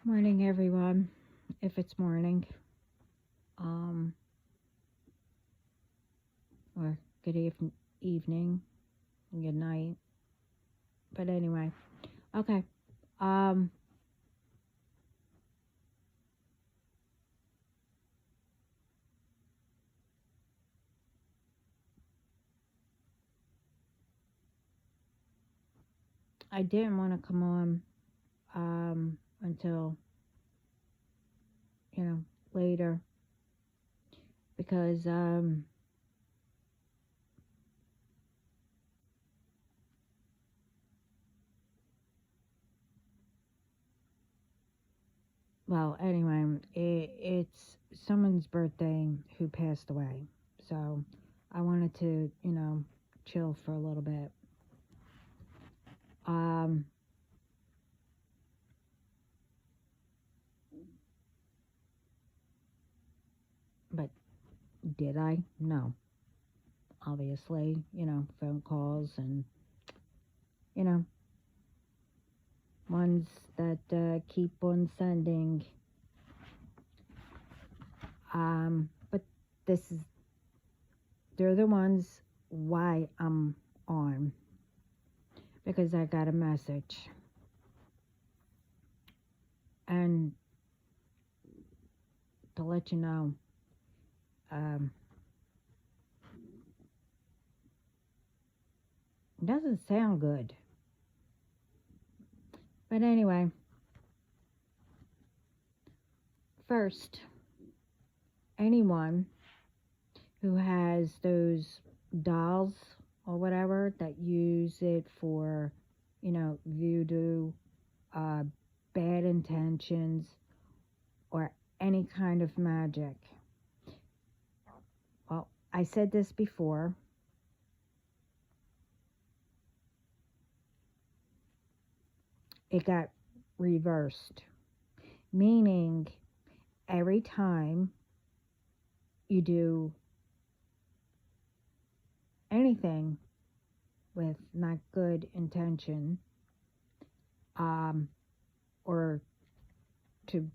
Morning, everyone. If it's morning, um, or good evening, good night. But anyway, okay. Um, I didn't want to come on, until you know later because well, anyway, it's someone's birthday who passed away, so I wanted to chill for a little bit. Um, but did I? No. Obviously, phone calls and, you know, ones that keep on sending. But this is, they're the ones why I'm on because I got a message. And to let you know, um, it doesn't sound good. But anyway, first, anyone who has those dolls or whatever that use it for, voodoo, uh, bad intentions, or any kind of magic. Well, I said this before. It got reversed, meaning every time you do anything with not good intention, or to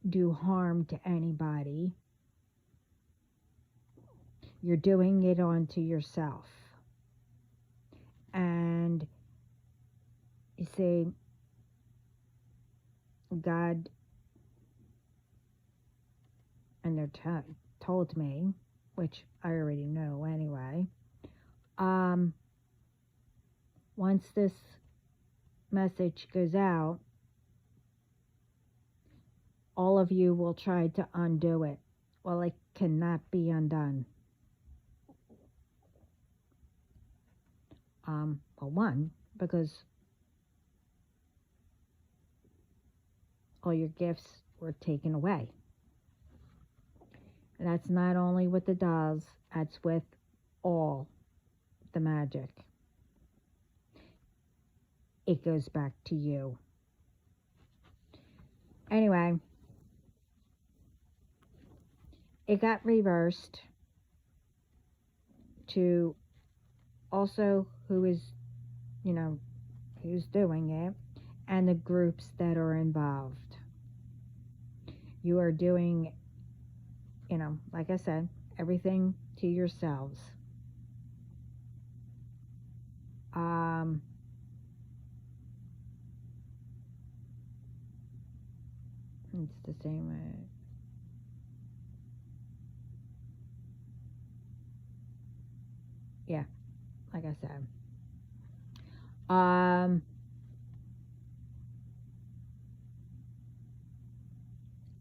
do harm to anybody, you're doing it onto yourself. And you see, God, and they're told me, which I already know anyway, once this message goes out, all of you will try to undo it. Well, it cannot be undone. Well, one, because all your gifts were taken away. And that's not only with the dolls, that's with all the magic. It goes back to you. Anyway, it got reversed to also who is, who's doing it and the groups that are involved. You are doing, like I said, everything to yourselves. It's the same way. Yeah, like I said.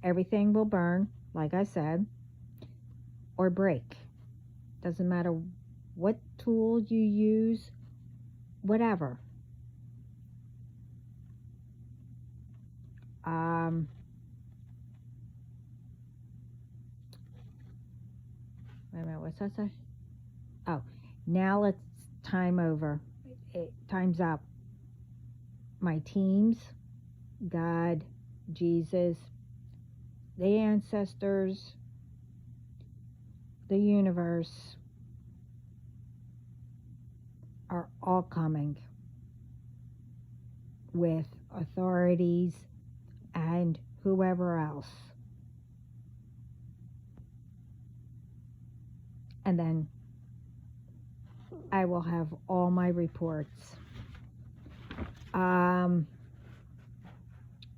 Everything will burn, like I said, or break. Doesn't matter what tool you use, whatever. Wait a minute, what's that say? Oh, now let's time over. Time's up. My teams, God, Jesus, the ancestors, the universe are all coming with authorities and whoever else. And then I will have all my reports.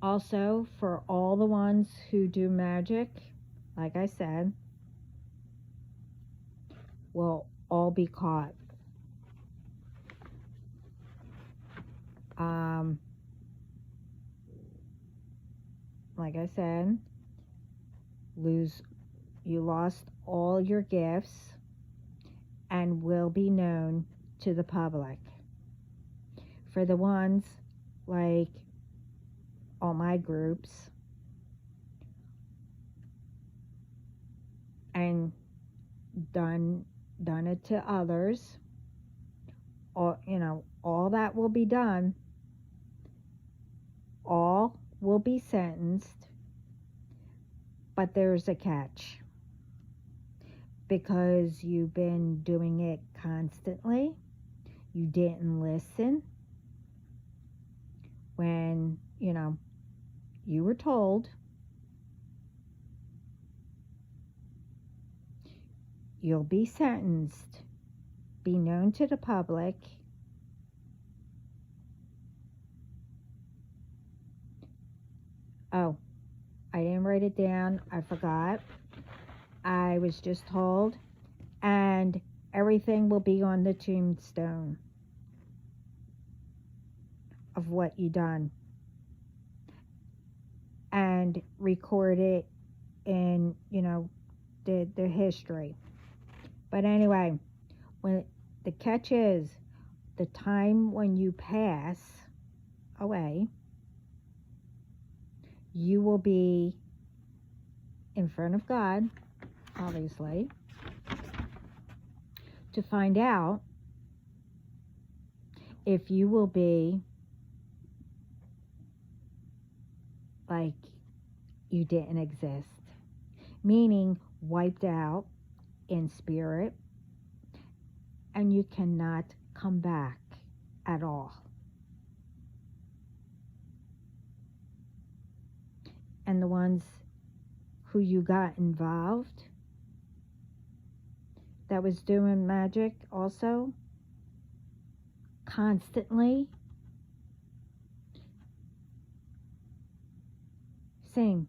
Also, for all the ones who do magic, like I said, will all be caught. Like I said, you lost all your gifts and will be known to the public. For the ones like all my groups and done it to others, all that will be done. All will be sentenced, but there's a catch. Because you've been doing it constantly, you didn't listen when, you were told. You'll be sentenced, be known to the public. Oh, I didn't write it down. I forgot. I was just told. And everything will be on the tombstone of what you done. And record it in, the history. But anyway, when the catch is the time when you pass away, you will be in front of God, obviously, to find out if you will be like you didn't exist, meaning wiped out in spirit, and you cannot come back at all. And the ones who you got involved that was doing magic also constantly, sing.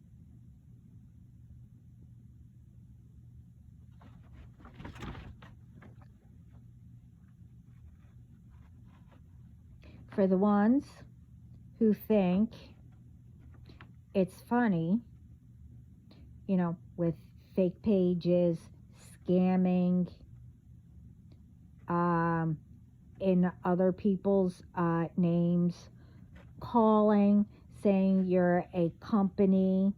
For the ones who think it's funny, with fake pages, scamming, in other people's names, calling, saying you're a company,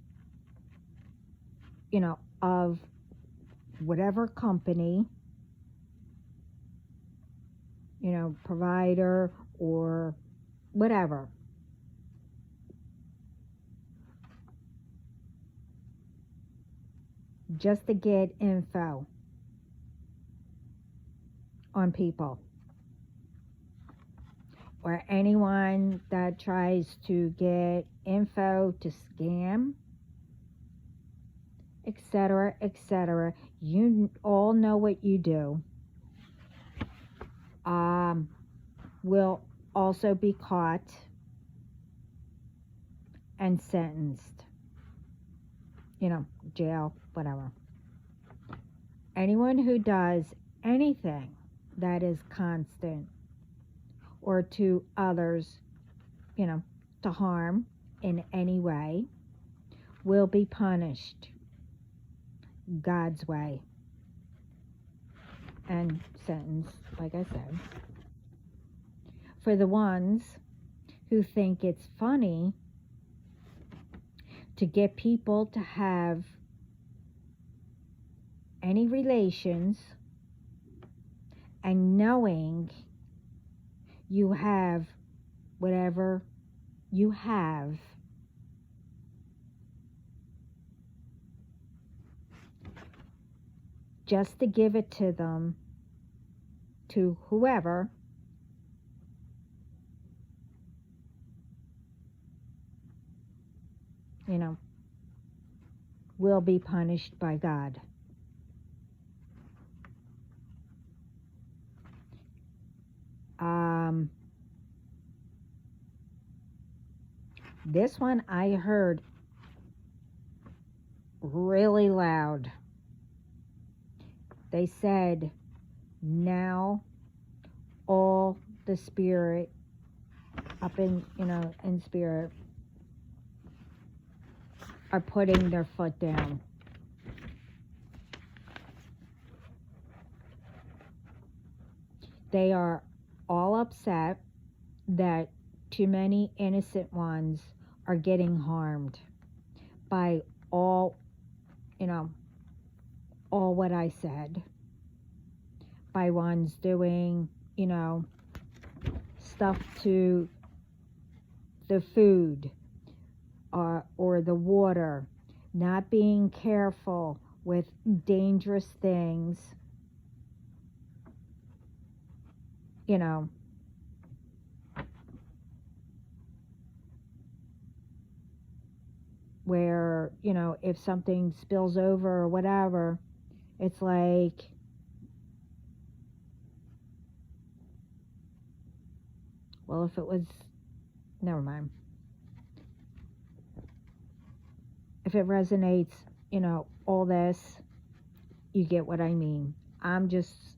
of whatever company, provider or whatever. Just to get info on people. Or anyone that tries to get info to scam, etc., etc. You all know what you do. Will also be caught and sentenced. Jail, whatever. Anyone who does anything that is constant or to others, to harm in any way, will be punished God's way and sentenced, like I said. For the ones who think it's funny to get people to have any relations and knowing you have whatever you have, just to give it to them, to whoever, you know, will be punished by God. This one I heard really loud. They said, now all the spirit up in, in spirit are putting their foot down. They are all upset that too many innocent ones are getting harmed by all, all what I said. By ones doing, stuff to the food or the water, not being careful with dangerous things, where, if something spills over or whatever, it's like, well, if it was, never mind. If it resonates, all this, you get what I mean. I'm just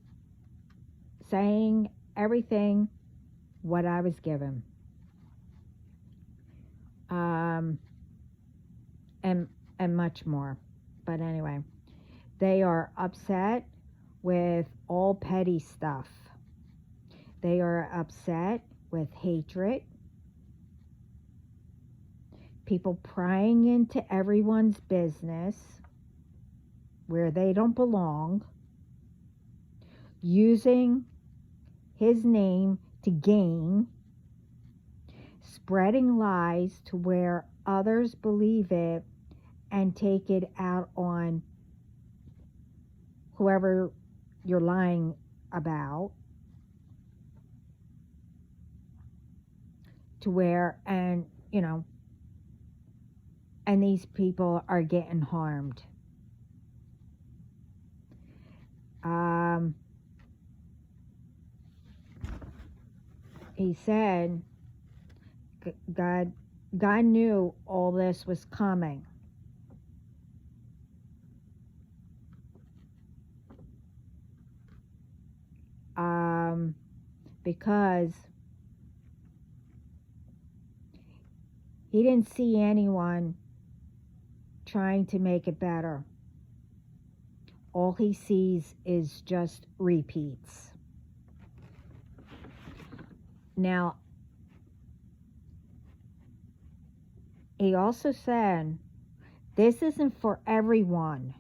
saying everything what I was given. And much more. But anyway, they are upset with all petty stuff. They are upset with hatred. People prying into everyone's business where they don't belong. Using his name to gain. Spreading lies to where others believe it and take it out on whoever you're lying about, to where, and and these people are getting harmed. He said God knew all this was coming. Because he didn't see anyone trying to make it better. All he sees is just repeats. Now, he also said, this isn't for everyone.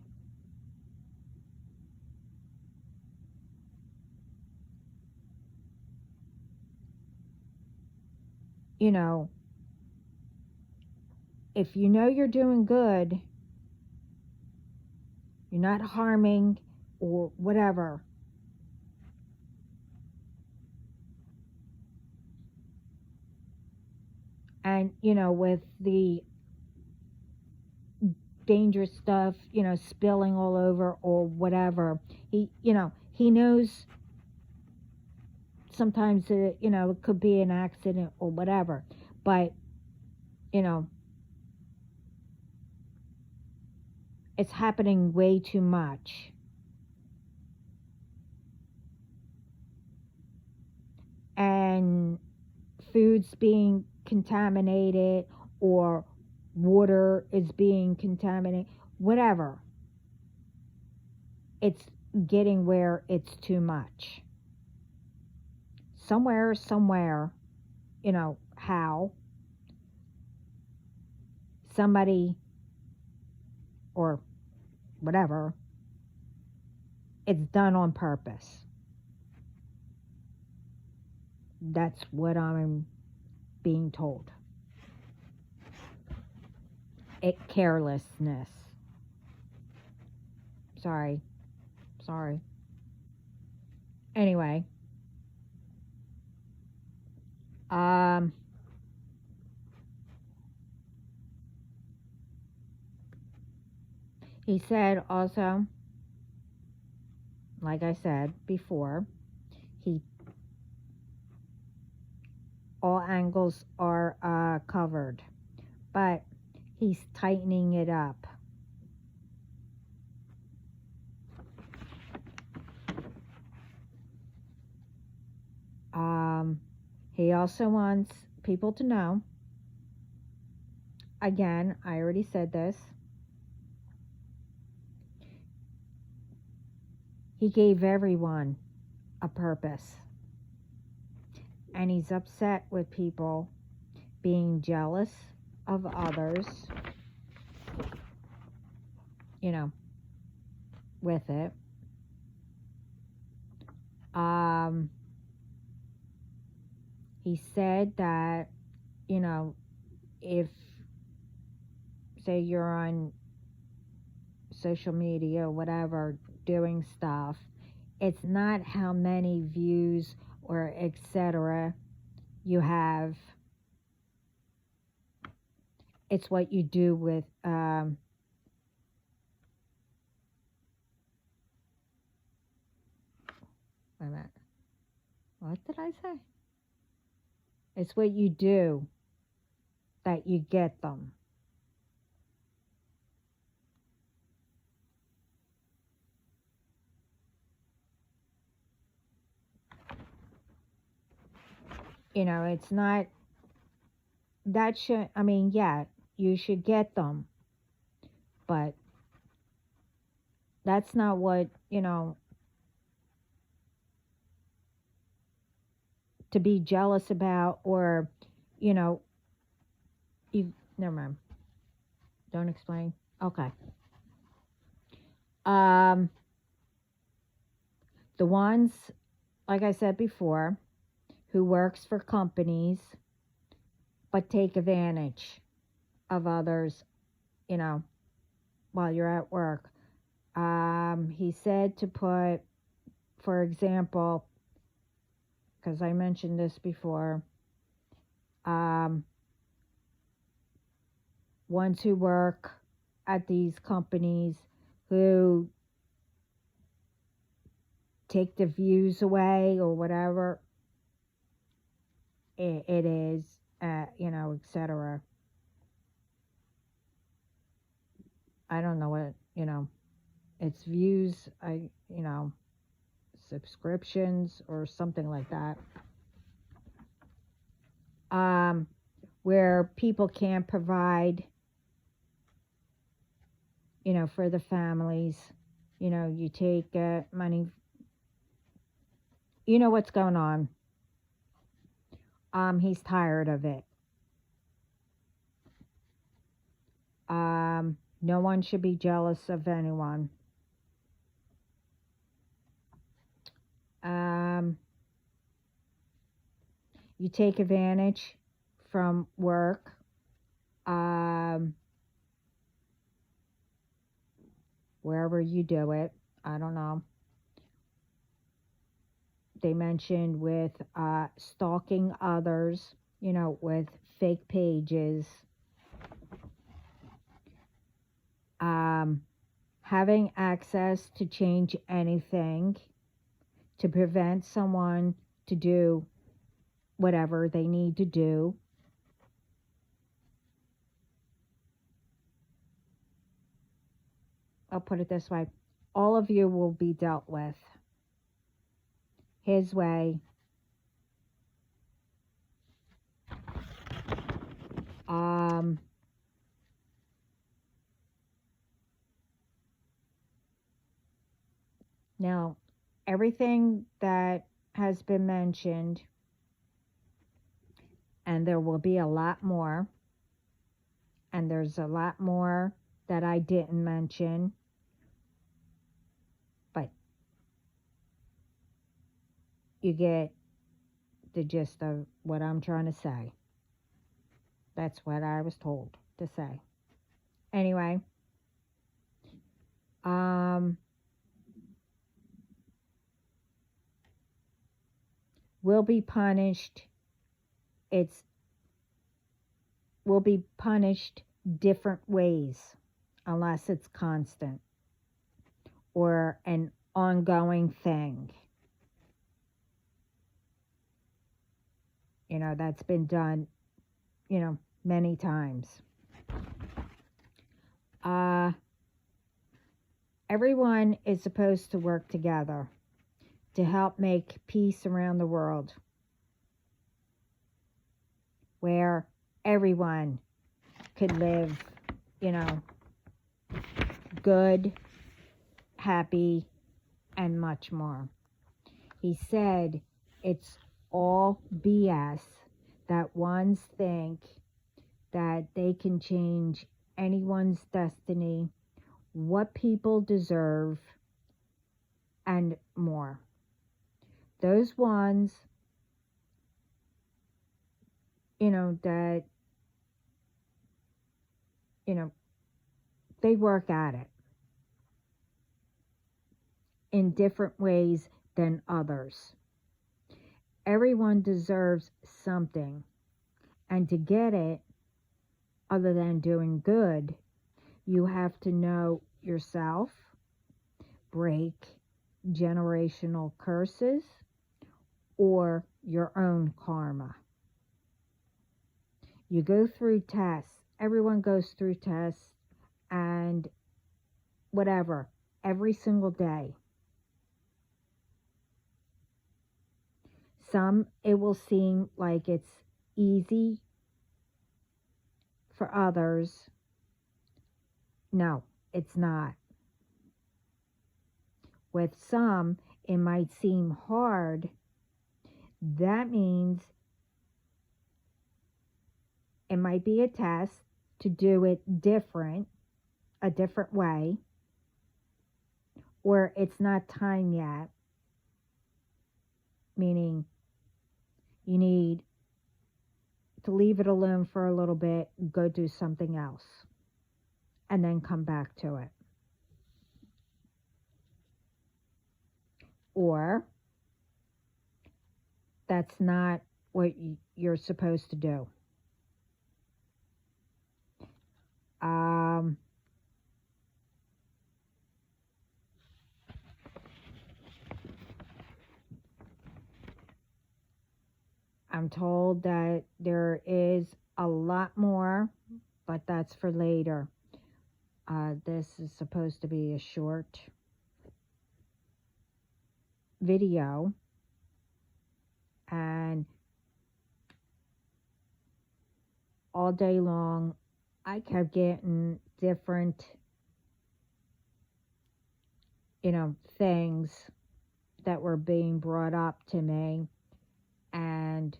If you know you're doing good, you're not harming or whatever, and with the dangerous stuff, spilling all over or whatever, he knows sometimes it could be an accident or whatever, but it's happening way too much. And food's being contaminated or water is being contaminated, whatever. It's getting where it's too much. Somewhere, how somebody or whatever, it's done on purpose. That's what I'm being told. Carelessness. Sorry. Anyway. He said also, like I said before, he all angles are covered, but he's tightening it up. He also wants people to know, again, I already said this, he gave everyone a purpose. And he's upset with people being jealous of others, you know, with it. He said that, you know, if, say, you're on social media or whatever doing stuff, it's not how many views or etc. you have, it's what you do with wait a minute, what did I say? It's what you do that you get them. You know, it's not, that should, I mean, yeah, you should get them, but that's not what, you know, to be jealous about, or, you know, you, never mind. Don't explain. Okay. The ones, like I said before, who works for companies but take advantage of others, you know, while you're at work. He said to put, for example, because I mentioned this before, ones who work at these companies who take the views away or whatever it is, you know, etc. I don't know what, you know, it's views, you know, subscriptions or something like that. Where people can't provide, you know, for the families, you know, you take money, you know what's going on. He's tired of it. No one should be jealous of anyone. You take advantage from work. Wherever you do it, I don't know. They mentioned with stalking others, you know, with fake pages. Having access to change anything to prevent someone to do whatever they need to do. I'll put it this way. All of you will be dealt with his way. Now, everything that has been mentioned, and there will be a lot more, and there's a lot more that I didn't mention, but you get the gist of what I'm trying to say. That's what I was told to say. Anyway, will be punished. Will be punished different ways. unless it's constant or an ongoing thing. That's been done, many times. Everyone is supposed to work together to help make peace around the world, where everyone could live, good, happy, and much more. He said it's all BS that ones think that they can change anyone's destiny, what people deserve, and more. Those ones, that, they work at it in different ways than others. Everyone deserves something, and to get it, other than doing good, you have to know yourself, break generational curses, or your own karma. You go through tests. Everyone goes through tests and whatever, every single day. Some, it will seem like it's easy. For others, no, it's not. With some, it might seem hard. That means it might be a test to do it a different way, or it's not time yet, meaning you need to leave it alone for a little bit, go do something else, and then come back to it. Or that's not what you're supposed to do. I'm told that there is a lot more, but that's for later. This is supposed to be a short video, and all day long I kept getting different, things that were being brought up to me, and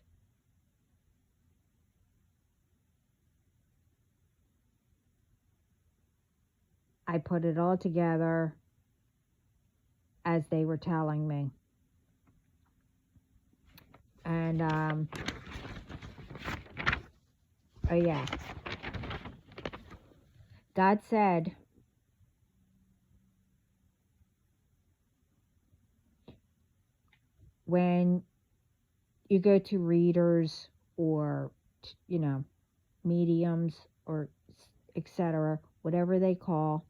I put it all together as they were telling me. And, oh yeah. God said, when you go to readers or, mediums or etc., whatever they call,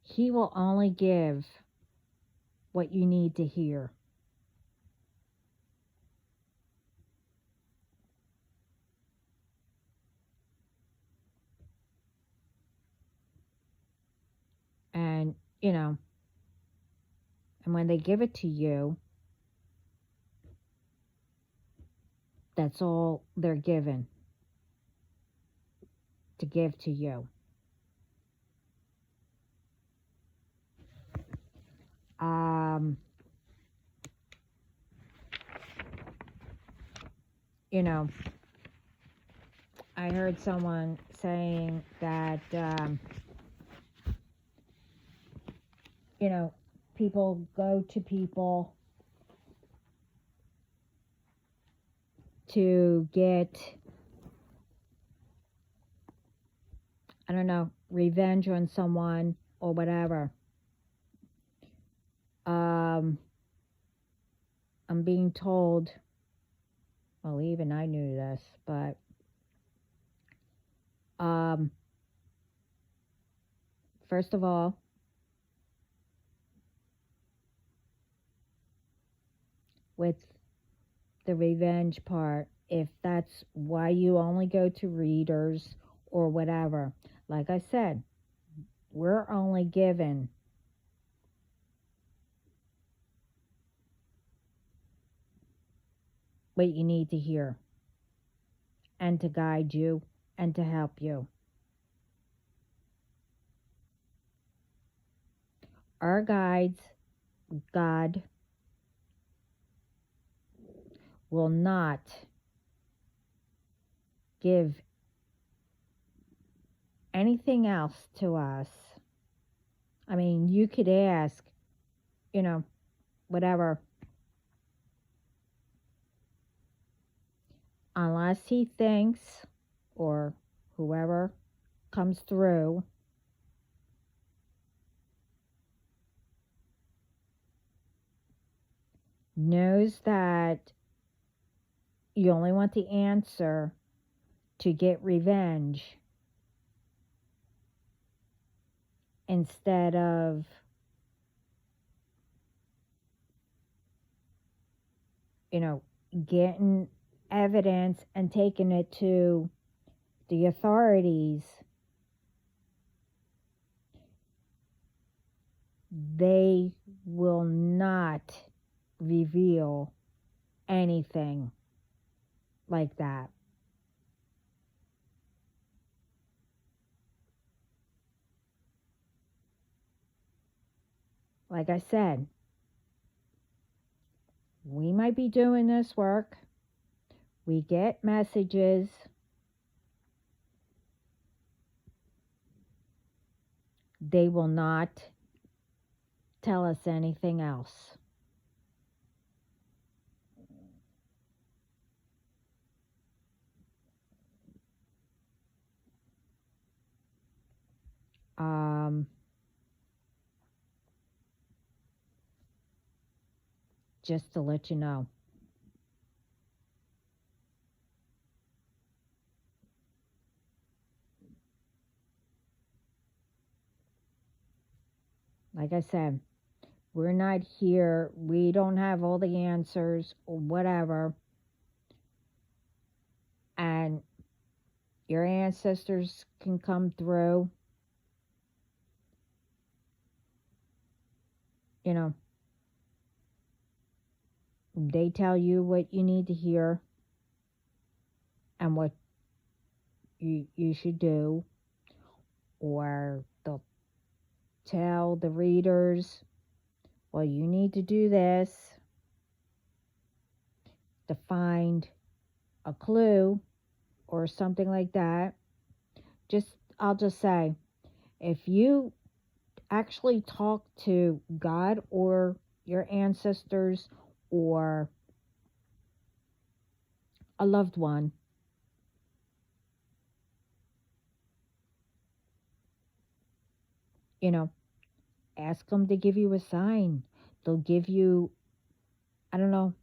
he will only give what you need to hear. And, and when they give it to you, that's all they're given to give to you. I heard someone saying that, people go to people to get, I don't know, revenge on someone or whatever. I'm being told, well, even I knew this, but um, first of all, with the revenge part, if that's why you only go to readers or whatever, like I said, we're only given what you need to hear and to guide you and to help you. Our guides, God, will not give anything else to us. I mean, you could ask, you know, whatever, unless he thinks, or whoever comes through, knows that you only want the answer to get revenge instead of, getting evidence and taking it to the authorities. They will not reveal anything like that. Like I said, we might be doing this work. We get messages. They will not tell us anything else. Just to let you know. Like I said, we're not here. We don't have all the answers or whatever. And your ancestors can come through. They tell you what you need to hear and what you should do. Or they'll tell the readers, well, you need to do this to find a clue or something like that. I'll just say, if you actually talk to God or your ancestors or a loved one, ask them to give you a sign. They'll give you, I don't know,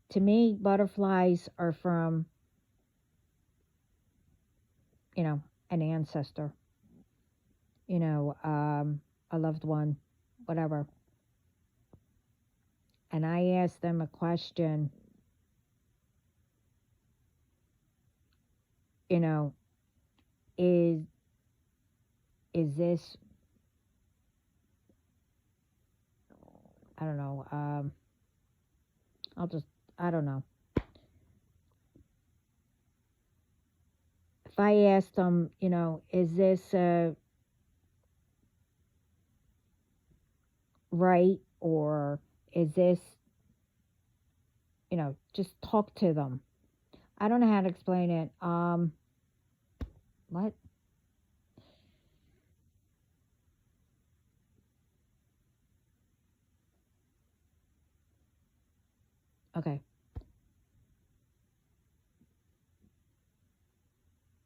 to me, butterflies are from, an ancestor, a loved one, whatever. And I ask them a question, is this, I don't know, I don't know. If I ask them, is this right, or is this, just talk to them. I don't know how to explain it. What? Okay.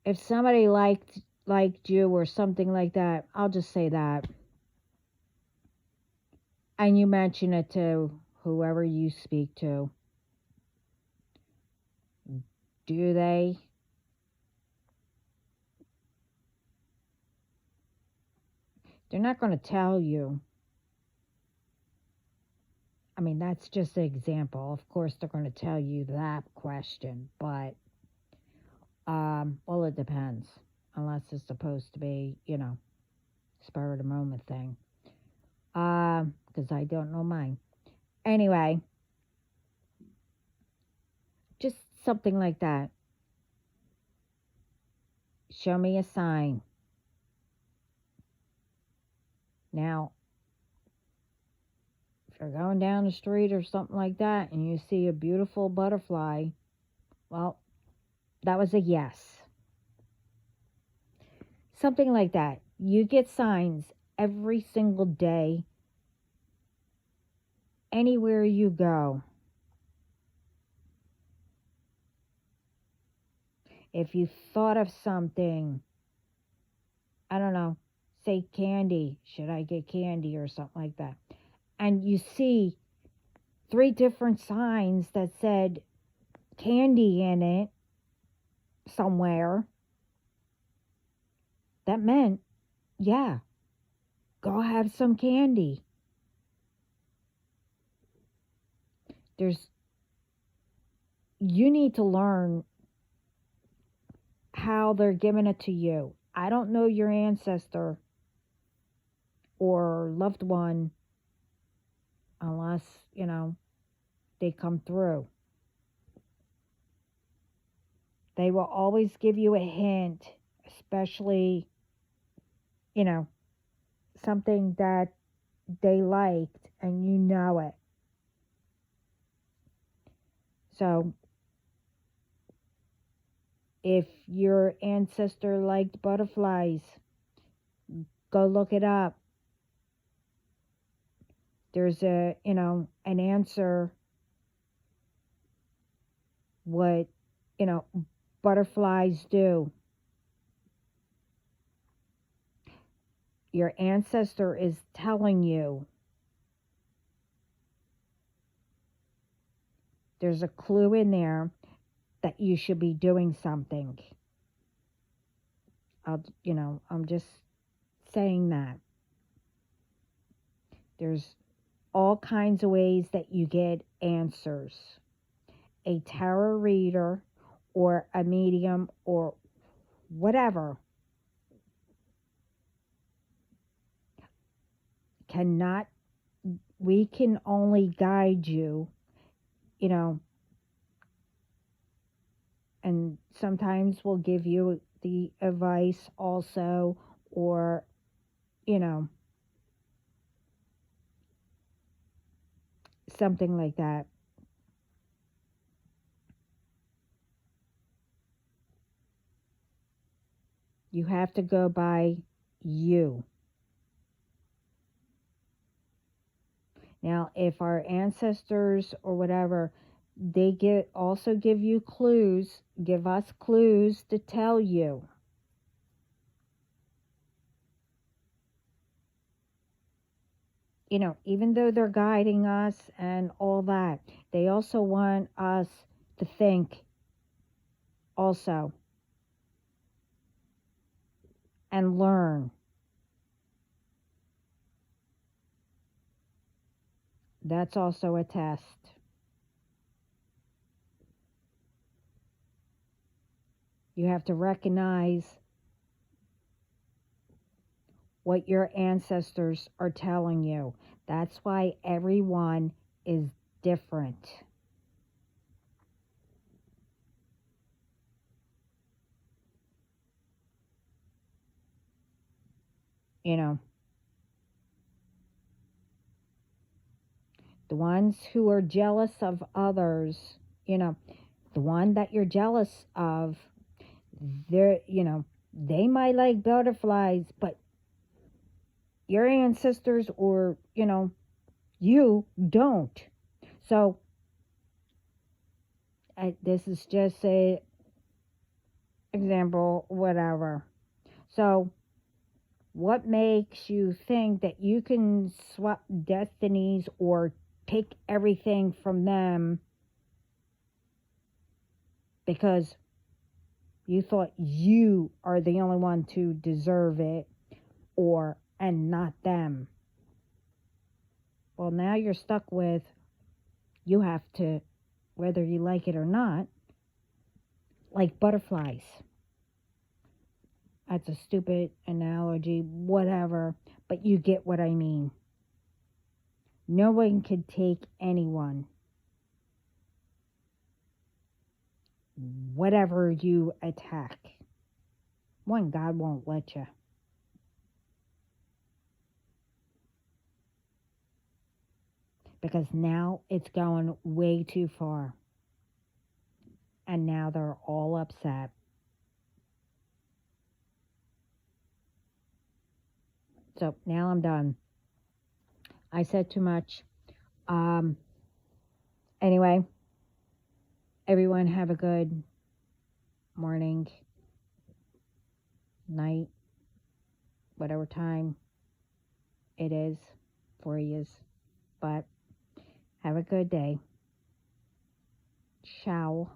If somebody liked liked you or something like that, I'll just say that, and you mention it to whoever you speak to, do they? They're not going to tell you. I mean, that's just an example. Of course, they're going to tell you that question, but, well, it depends. Unless it's supposed to be, spur of the moment thing. Because I don't know mine. Anyway, just something like that. Show me a sign. Now, if you're going down the street or something like that and you see a beautiful butterfly, well, that was a yes. Something like that. You get signs every single day, anywhere you go. If you thought of something, I don't know, say candy, should I get candy or something like that, and you see 3 different signs that said candy in it somewhere, that meant, yeah, go have some candy. You need to learn how they're giving it to you. I don't know your ancestor or loved one unless, they come through. They will always give you a hint, especially, something that they liked and you know it. So, if your ancestor liked butterflies, go look it up. There's an answer what, butterflies do. Your ancestor is telling you. There's a clue in there that you should be doing something. I'm just saying that. There's all kinds of ways that you get answers. A tarot reader or a medium or whatever we can only guide you, and sometimes we'll give you the advice also, or, something like that. You have to go by you. Now, if our ancestors or whatever, they also give you clues, give us clues to tell you. Even though they're guiding us and all that, they also want us to think also and learn. That's also a test. You have to recognize what your ancestors are telling you. That's why everyone is different. The ones who are jealous of others, the one that you're jealous of, they might like butterflies, but your ancestors or, you don't. So, this is just a example, whatever. So, what makes you think that you can swap destinies or take everything from them because you thought you are the only one to deserve it, or and not them? Well, now you're stuck with, you have to, whether you like it or not, like butterflies. That's a stupid analogy, whatever, but you get what I mean. No one can take anyone, whatever you attack. One, God won't let you. Because now it's going way too far. And now they're all upset. So now I'm done. I said too much. Anyway, everyone have a good morning, night, whatever time it is for you. But have a good day. Ciao.